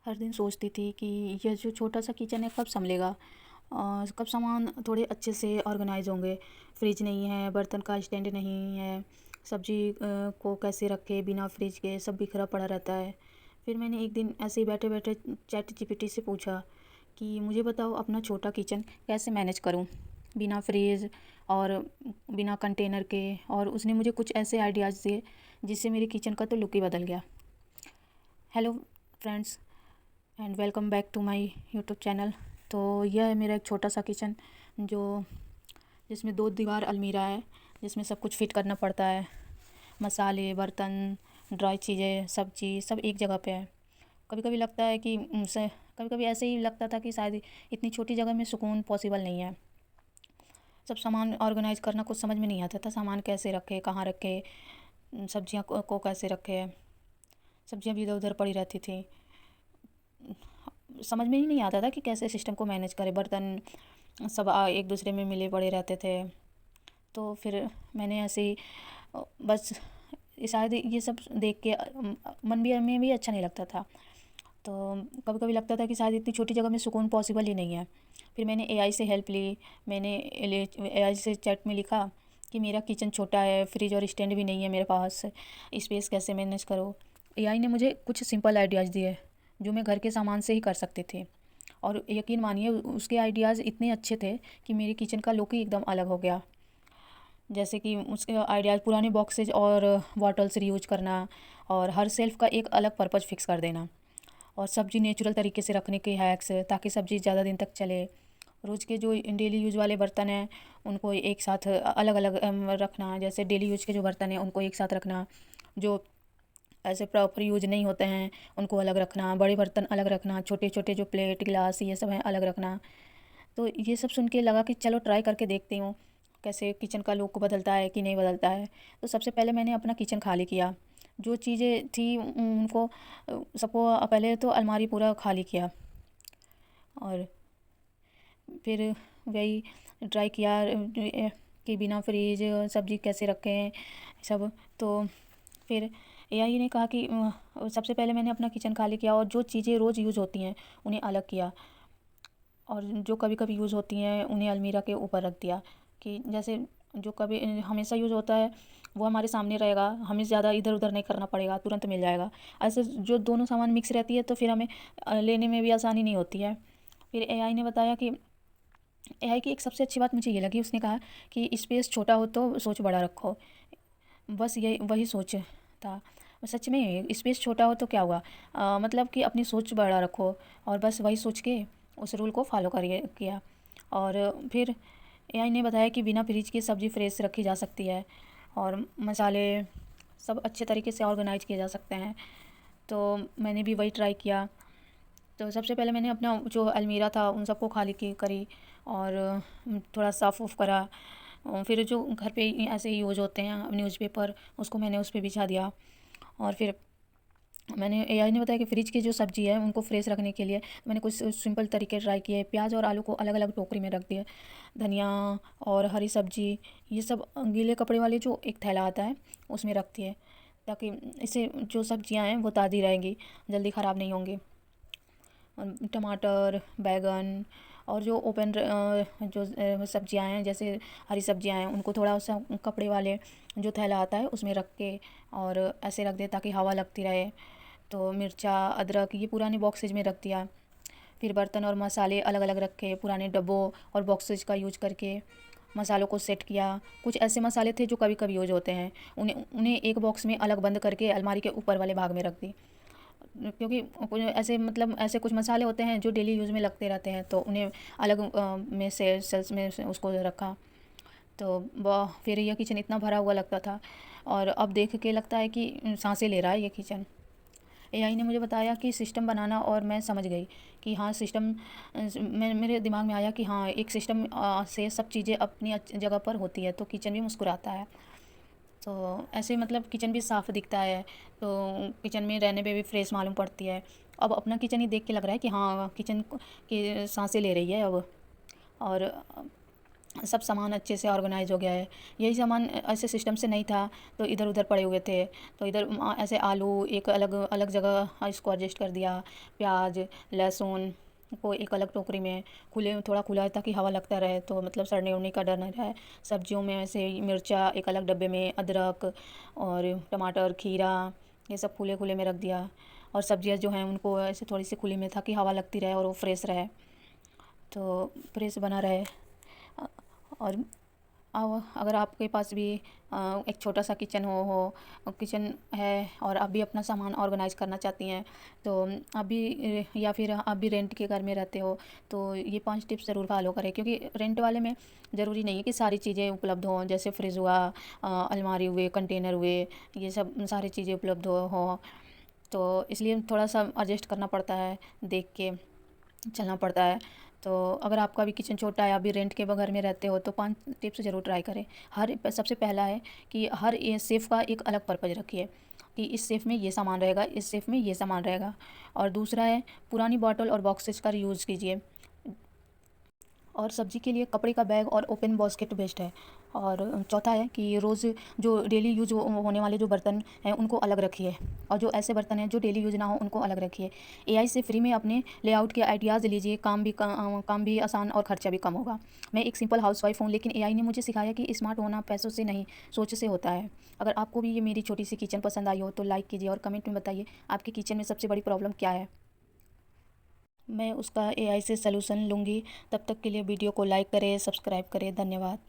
हर दिन सोचती थी कि यह जो छोटा सा किचन है कब संभलेगा, कब सामान थोड़े अच्छे से ऑर्गेनाइज होंगे। फ्रिज नहीं है, बर्तन का स्टैंड नहीं है, सब्जी को कैसे रखे बिना फ्रिज के, सब बिखरा पड़ा रहता है। फिर मैंने एक दिन ऐसे ही बैठे बैठे चैट जीपीटी से पूछा कि मुझे बताओ अपना छोटा किचन कैसे मैनेज करूं बिना फ्रिज और बिना कंटेनर के। और उसने मुझे कुछ ऐसे आइडियाज़ दिए जिससे मेरे किचन का तो लुक ही बदल गया। Hello friends, and welcome back to my YouTube channel. तो यह है मेरा एक छोटा सा किचन जो जिसमें 2 दीवार अलमीरा है, जिसमें सब कुछ फिट करना पड़ता है। मसाले, बर्तन, ड्राई चीज़ें, सब्जी सब एक जगह पे है। कभी कभी लगता है कि कभी कभी ऐसे ही लगता था कि शायद इतनी छोटी जगह में सुकून पॉसिबल नहीं है। सब सामान ऑर्गेनाइज करना कुछ समझ में नहीं आता था, सामान कैसे रखे, कहाँ रखे, सब्जियाँ को कैसे रखे। सब्जियाँ भी इधर उधर पड़ी रहती थी, समझ में ही नहीं आता था कि कैसे सिस्टम को मैनेज करें। बर्तन सब एक दूसरे में मिले पड़े रहते थे। तो फिर मैंने ऐसे ही बस शायद ये सब देख के मन भी में भी अच्छा नहीं लगता था। तो कभी कभी लगता था कि शायद इतनी छोटी जगह में सुकून पॉसिबल ही नहीं है। फिर मैंने एआई से हेल्प ली। मैंने एआई से चैट में लिखा कि मेरा किचन छोटा है, फ्रिज और स्टैंड भी नहीं है मेरे पास, स्पेस कैसे मैनेज करो। एआई ने मुझे कुछ सिंपल आइडियाज़ दिए जो मैं घर के सामान से ही कर सकती थी। और यकीन मानिए उसके आइडियाज़ इतने अच्छे थे कि मेरे किचन का लुक ही एकदम अलग हो गया। जैसे कि उसके आइडियाज़ पुराने बॉक्सेज और बॉटल्स रीयूज करना, और हर सेल्फ का एक अलग पर्पज़ फिक्स कर देना, और सब्ज़ी नेचुरल तरीके से रखने के हैक्स ताकि सब्ज़ी ज़्यादा दिन तक चले। रोज़ के जो डेली यूज़ वाले बर्तन हैं उनको एक साथ अलग अलग रखना। जैसे डेली यूज़ के जो बर्तन हैं उनको एक साथ रखना, जो ऐसे प्रॉपर यूज नहीं होते हैं उनको अलग रखना, बड़े बर्तन अलग रखना, छोटे छोटे जो प्लेट गिलास ये सब हैं अलग रखना। तो ये सब सुन के लगा कि चलो ट्राई करके देखती हूँ कैसे किचन का लुक बदलता है कि नहीं बदलता है। तो सबसे पहले मैंने अपना किचन खाली किया। जो चीज़ें थी उनको सबको पहले तो अलमारी पूरा खाली किया, और फिर वही ट्राई किया कि बिना फ्रिज सब्ज़ी कैसे रखें सब। तो फिर एआई ने कहा कि सबसे पहले मैंने अपना किचन खाली किया और जो चीज़ें रोज़ यूज़ होती हैं उन्हें अलग किया, और जो कभी कभी यूज़ होती हैं उन्हें अलमीरा के ऊपर रख दिया। कि जैसे जो कभी हमेशा यूज़ होता है वो हमारे सामने रहेगा, हमें ज़्यादा इधर उधर नहीं करना पड़ेगा, तुरंत मिल जाएगा। ऐसे जो दोनों सामान मिक्स रहती है तो फिर हमें लेने में भी आसानी नहीं होती है। फिर एआई ने बताया कि एआई की एक सबसे अच्छी बात मुझे ये लगी, उसने कहा कि स्पेस छोटा हो तो सोच बड़ा रखो। बस यही वही सोच था। सच में स्पेस छोटा हो तो क्या हुआ, मतलब कि अपनी सोच बड़ा रखो, और बस वही सोच के उस रूल को फॉलो करिए किया। और फिर एआई ने बताया कि बिना फ्रिज की सब्ज़ी फ्रेश रखी जा सकती है, और मसाले सब अच्छे तरीके से ऑर्गेनाइज किए जा सकते हैं। तो मैंने भी वही ट्राई किया। तो सबसे पहले मैंने अपना जो अलमीरा था उन सबको खाली की करी, और थोड़ा साफ़ उफ करा। फिर जो घर पे ऐसे ही यूज होते हैं न्यूज़पेपर, उसको मैंने उस पे बिछा दिया। और फिर मैंने एआई ने बताया कि फ्रिज की जो सब्ज़ी है उनको फ्रेश रखने के लिए मैंने कुछ सिंपल तरीके ट्राई किए। प्याज और आलू को अलग अलग टोकरी में रख दिए, धनिया और हरी सब्जी ये सब गीले कपड़े वाले जो एक थैला आता है उसमें रख दिए, ताकि इससे जो सब्जियां हैं वो ताज़ी रहेंगी, जल्दी ख़राब नहीं होंगी। टमाटर, बैगन और जो ओपन जो सब्जियां हैं जैसे हरी सब्जियां हैं उनको थोड़ा सा कपड़े वाले जो थैला आता है उसमें रख के और ऐसे रख दे ताकि हवा लगती रहे। तो मिर्चा, अदरक ये पुराने बॉक्सेज में रख दिया। फिर बर्तन और मसाले अलग अलग रखे, पुराने डब्बों और बॉक्सेज का यूज करके मसालों को सेट किया। कुछ ऐसे मसाले थे जो कभी कभी यूज होते हैं, उन्हें उन्हें एक बॉक्स में अलग बंद करके अलमारी के ऊपर वाले भाग में रख दी। क्योंकि कुछ ऐसे मतलब ऐसे कुछ मसाले होते हैं जो डेली यूज़ में लगते रहते हैं, तो उन्हें अलग में से सेल्स में से उसको रखा। तो वह फिर यह किचन इतना भरा हुआ लगता था, और अब देख के लगता है कि सांसें ले रहा है ये किचन। एआई ने मुझे बताया कि सिस्टम बनाना, और मैं समझ गई कि हाँ सिस्टम, मैं मेरे दिमाग में आया कि हाँ एक सिस्टम से सब चीज़ें अपनी जगह पर होती है तो किचन भी मुस्कुराता है। तो ऐसे मतलब किचन भी साफ़ दिखता है, तो किचन में रहने पे भी फ्रेश मालूम पड़ती है। अब अपना किचन ही देख के लग रहा है कि हाँ किचन की सांसें ले रही है अब। और सब सामान अच्छे से ऑर्गेनाइज हो गया है। यही सामान ऐसे सिस्टम से नहीं था तो इधर उधर पड़े हुए थे। तो इधर ऐसे आलू एक अलग अलग जगह इसको एडजस्ट कर दिया, प्याज लहसुन को एक अलग टोकरी में खुले थोड़ा खुला है ताकि हवा लगता रहे, तो मतलब सड़ने उड़ने का डर नहीं रहे। सब्जियों में ऐसे मिर्चा एक अलग डब्बे में, अदरक और टमाटर खीरा ये सब खुले खुले में रख दिया। और सब्जियां जो हैं उनको ऐसे थोड़ी सी खुली में ताकि हवा लगती रहे और वो फ्रेश रहे, तो फ्रेश बना रहे। और अगर आपके पास भी एक छोटा सा किचन हो किचन है और आप भी अपना सामान ऑर्गेनाइज करना चाहती हैं, तो अभी या फिर आप भी रेंट के घर में रहते हो तो ये 5 टिप्स ज़रूर फॉलो करें, क्योंकि रेंट वाले में ज़रूरी नहीं है कि सारी चीज़ें उपलब्ध हों, जैसे फ्रिज हुआ, अलमारी हुए, कंटेनर हुए, ये सब सारी चीज़ें उपलब्ध हो। तो इसलिए थोड़ा सा एडजस्ट करना पड़ता है, देख के चलना पड़ता है। तो अगर आपका भी किचन छोटा है, आप भी रेंट के घर में रहते हो, तो 5 टिप्स ज़रूर ट्राई करें। सबसे पहला है कि हर ये सेफ़ का एक अलग पर्पज़ रखिए कि इस सेफ़ में ये सामान रहेगा, इस सेफ़ में ये सामान रहेगा। और दूसरा है पुरानी बॉटल और बॉक्सेस का यूज़ कीजिए। और सब्ज़ी के लिए कपड़े का बैग और ओपन बास्केट बेस्ट है। और चौथा है कि रोज़ जो डेली यूज़ होने वाले जो बर्तन हैं उनको अलग रखिए, और जो ऐसे बर्तन हैं जो डेली यूज़ ना हो उनको अलग रखिए। एआई से फ्री में अपने लेआउट के आइडियाज़ लीजिए, काम भी आसान और खर्चा भी कम होगा। मैं एक सिंपल हाउसवाइफ हूँ, लेकिन एआई ने मुझे सिखाया कि स्मार्ट होना पैसों से नहीं, सोच से होता है। अगर आपको भी ये मेरी छोटी सी किचन पसंद आई हो तो लाइक कीजिए और कमेंट में बताइए आपकी किचन में सबसे बड़ी प्रॉब्लम क्या है। मैं उसका एआई से सलूशन लूँगी। तब तक के लिए वीडियो को लाइक करें, सब्सक्राइब करें। धन्यवाद।